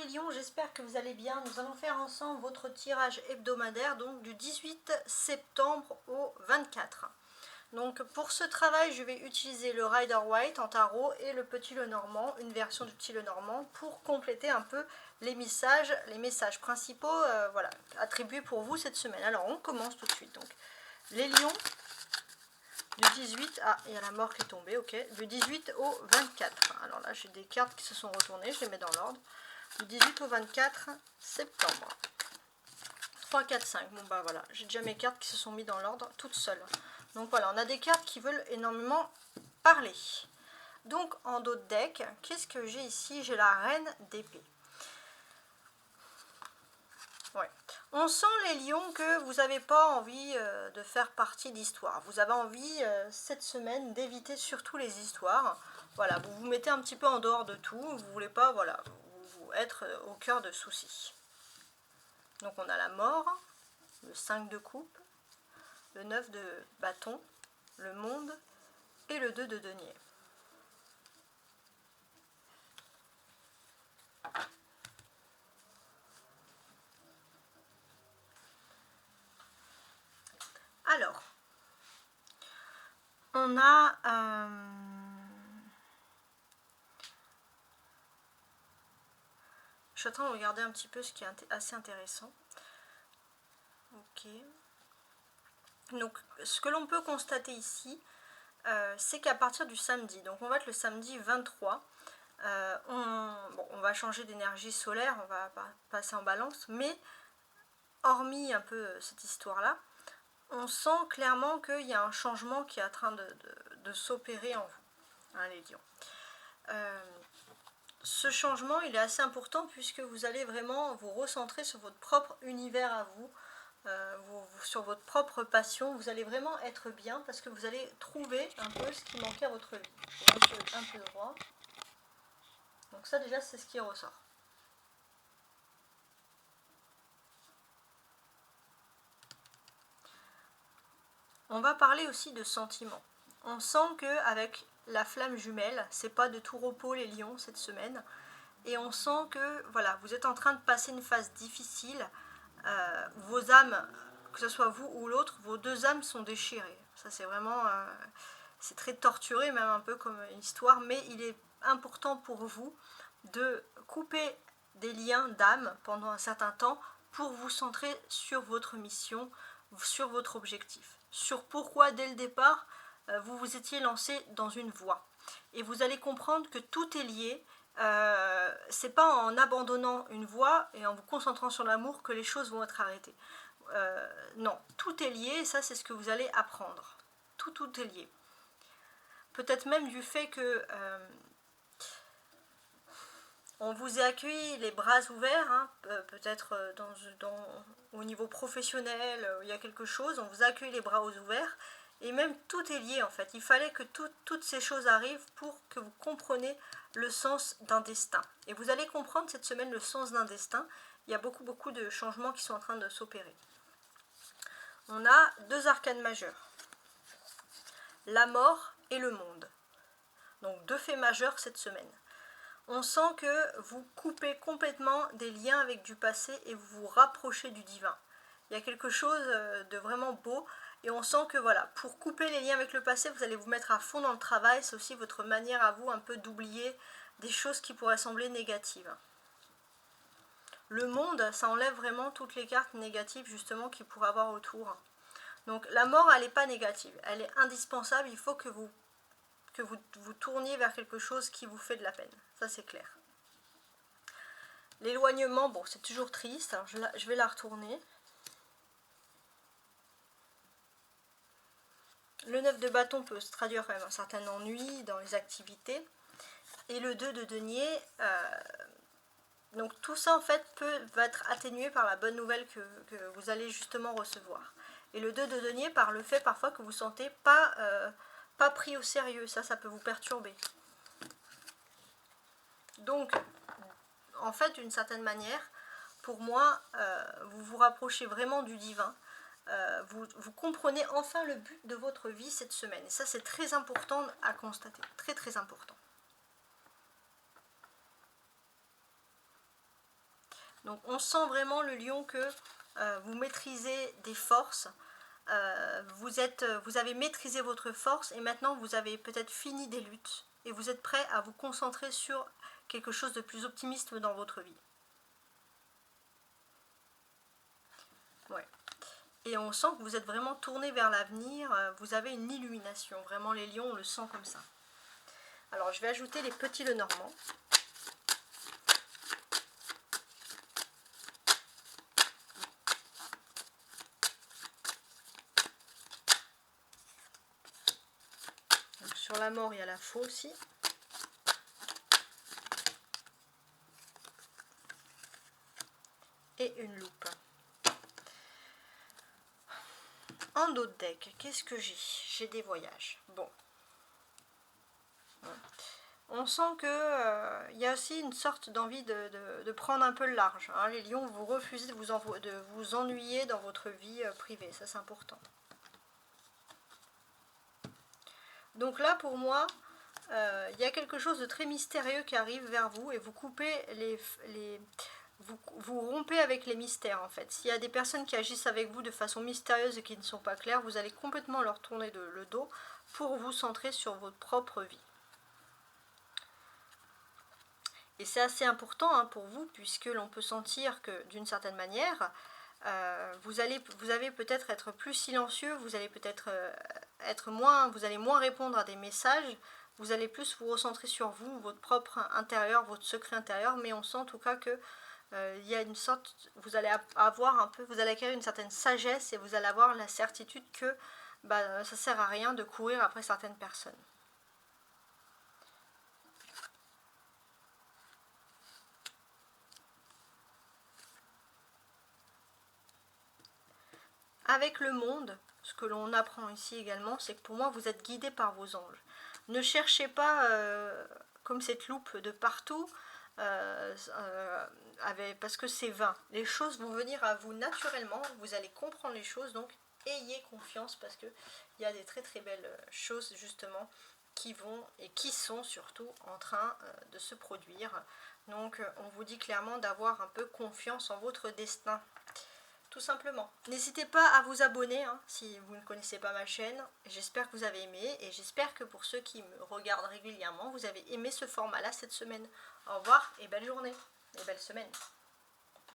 les lions, j'espère que vous allez bien. Nous allons faire ensemble votre tirage hebdomadaire, donc du 18 septembre au 24. Donc pour ce travail, je vais utiliser le Rider White en tarot et le Petit Lenormand, une version du Petit Lenormand, pour compléter un peu les messages principaux voilà, attribués pour vous cette semaine. Alors on commence tout de suite. Donc les lions, du 18, il y a la mort qui est tombée, ok, du 18 au 24. Alors là, j'ai des cartes qui se sont retournées, je les mets dans l'ordre. Du 18 au 24 septembre. 3, 4, 5. Bon bah voilà, j'ai déjà mes cartes qui se sont mises dans l'ordre toutes seules. Donc voilà, on a des cartes qui veulent énormément parler. Donc en dos de deck, qu'est-ce que j'ai ici? J'ai la reine d'épée. Ouais. On sent les lions que vous n'avez pas envie de faire partie d'histoire. Vous avez envie cette semaine d'éviter surtout les histoires. Voilà, vous vous mettez un petit peu en dehors de tout. Vous ne voulez pas voilà, vous être au cœur de soucis. Donc on a la mort, le 5 de coupe, le 9 de bâton, le monde et le 2 de denier. Alors, on a je suis en train de regarder un petit peu ce qui est assez intéressant. Ok. Donc, ce que l'on peut constater ici, c'est qu'à partir du samedi, donc on va être le samedi 23, on va changer d'énergie solaire, on va passer en balance, mais hormis un peu cette histoire-là, on sent clairement qu'il y a un changement qui est en train de s'opérer en vous, hein, les lions. Ce changement, il est assez important puisque vous allez vraiment vous recentrer sur votre propre univers à vous, sur votre propre passion. Vous allez vraiment être bien parce que vous allez trouver un peu ce qui manquait à votre vie. Je vais un peu droit. Donc ça déjà, c'est ce qui ressort. On va parler aussi de sentiments. On sent qu'avec la flamme jumelle, c'est pas de tout repos les lions cette semaine. Et on sent que voilà, vous êtes en train de passer une phase difficile. Vos âmes, que ce soit vous ou l'autre, vos deux âmes sont déchirées. Ça c'est vraiment, c'est très torturé même un peu comme histoire, mais il est important pour vous de couper des liens d'âme pendant un certain temps pour vous centrer sur votre mission, sur votre objectif, sur pourquoi dès le départ vous vous étiez lancé dans une voie. Et vous allez comprendre que tout est lié. C'est pas en abandonnant une voie et en vous concentrant sur l'amour que les choses vont être arrêtées. Non, tout est lié et ça c'est ce que vous allez apprendre. Tout est lié. Peut-être même du fait que on vous a accueilli les bras ouverts, hein, peut-être au niveau professionnel, il y a quelque chose, on vous a accueilli les bras ouverts, et même tout est lié en fait. Il fallait que toutes ces choses arrivent pour que vous compreniez le sens d'un destin. Et vous allez comprendre cette semaine le sens d'un destin. Il y a beaucoup de changements qui sont en train de s'opérer. On a deux arcanes majeures. La mort et le monde. Donc deux faits majeurs cette semaine. On sent que vous coupez complètement des liens avec du passé et vous vous rapprochez du divin. Il y a quelque chose de vraiment beau et on sent que voilà, pour couper les liens avec le passé, vous allez vous mettre à fond dans le travail. C'est aussi votre manière à vous un peu d'oublier des choses qui pourraient sembler négatives. Le monde, ça enlève vraiment toutes les cartes négatives justement qu'il pourrait avoir autour. Donc la mort, elle n'est pas négative, elle est indispensable. Il faut que vous tourniez vers quelque chose qui vous fait de la peine. Ça, c'est clair. L'éloignement, bon, c'est toujours triste. Alors, je vais la retourner. Le 9 de bâton peut se traduire quand même un certain ennui dans les activités. Et le 2 de denier, donc tout ça, en fait, va être atténué par la bonne nouvelle que vous allez justement recevoir. Et le 2 de denier, par le fait parfois que vous ne vous sentez pas pris au sérieux. Ça peut vous perturber. Donc, en fait, d'une certaine manière, pour moi, vous vous rapprochez vraiment du divin. Vous comprenez enfin le but de votre vie cette semaine. Et ça, c'est très important à constater. Très, très important. Donc on sent vraiment le lion que vous maîtrisez des forces, vous avez maîtrisé votre force et maintenant vous avez peut-être fini des luttes et vous êtes prêt à vous concentrer sur quelque chose de plus optimiste dans votre vie. Ouais. Et on sent que vous êtes vraiment tourné vers l'avenir, vous avez une illumination, vraiment les lions on le sent comme ça. Alors je vais ajouter les petits Lenormand. Donc, sur la mort il y a la faux aussi. Et une loupe. En dos de deck, qu'est-ce que j'ai? J'ai des voyages. Bon. On sent que y a aussi une sorte d'envie de prendre un peu le large. Hein. Les lions, vous refusez de vous ennuyer dans votre vie privée. Ça, c'est important. Donc là, pour moi, il y a quelque chose de très mystérieux qui arrive vers vous et vous coupez vous rompez avec les mystères en fait. S'il y a des personnes qui agissent avec vous de façon mystérieuse et qui ne sont pas claires, vous allez complètement leur tourner le dos pour vous centrer sur votre propre vie. Et c'est assez important hein, pour vous puisque l'on peut sentir que d'une certaine manière, vous allez peut-être être plus silencieux, vous allez peut-être vous allez moins répondre à des messages, vous allez plus vous recentrer sur vous, votre propre intérieur, votre secret intérieur, mais on sent en tout cas que il y a une sorte, vous allez acquérir une certaine sagesse et vous allez avoir la certitude que ça sert à rien de courir après certaines personnes. Avec le monde, ce que l'on apprend ici également, c'est que pour moi vous êtes guidé par vos anges. Ne cherchez pas comme cette loupe de partout, parce que c'est vain. Les choses vont venir à vous naturellement, vous allez comprendre les choses, donc ayez confiance parce qu'il y a des très très belles choses justement qui vont et qui sont surtout en train de se produire. Donc on vous dit clairement d'avoir un peu confiance en votre destin. Tout simplement. N'hésitez pas à vous abonner hein, si vous ne connaissez pas ma chaîne. J'espère que vous avez aimé et j'espère que pour ceux qui me regardent régulièrement, vous avez aimé ce format-là cette semaine. Au revoir et belle journée et belle semaine.